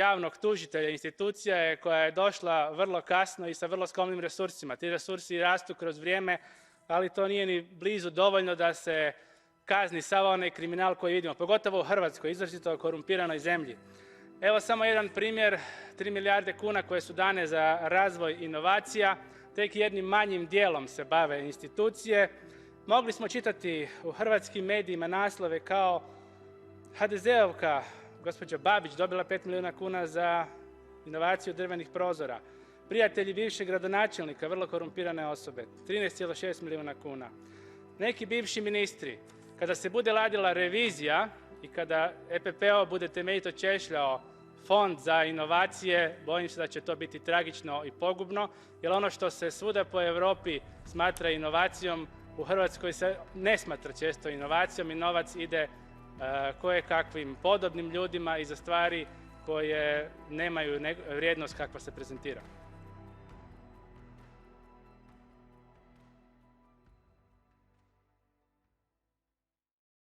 javnog tužitelja institucija je koja je došla vrlo kasno i sa vrlo skromnim resursima. Ti resursi rastu kroz vrijeme, ali to nije ni blizu dovoljno da se kazni sav onaj kriminal koji vidimo, pogotovo u Hrvatskoj, izrazito korumpiranoj zemlji. Evo samo jedan primjer, 3 milijarde kuna koje su dane za razvoj inovacija, tek jednim manjim dijelom se bave institucije. Mogli smo čitati u hrvatskim medijima naslove kao HDZ-ovka gospođa Babić dobila 5 milijuna kuna za inovaciju drvenih prozora. Prijatelji bivšeg gradonačelnika, vrlo korumpirane osobe, 13,6 milijuna kuna. Neki bivši ministri, kada se bude radila revizija i kada EPPO bude temeljito češljao fond za inovacije, bojim se da će to biti tragično i pogubno, jer ono što se svuda po Europi smatra inovacijom, u Hrvatskoj se ne smatra često inovacijom i novac ide kojekakvim podobnim ljudima i za stvari koje nemaju vrijednost kakva se prezentira.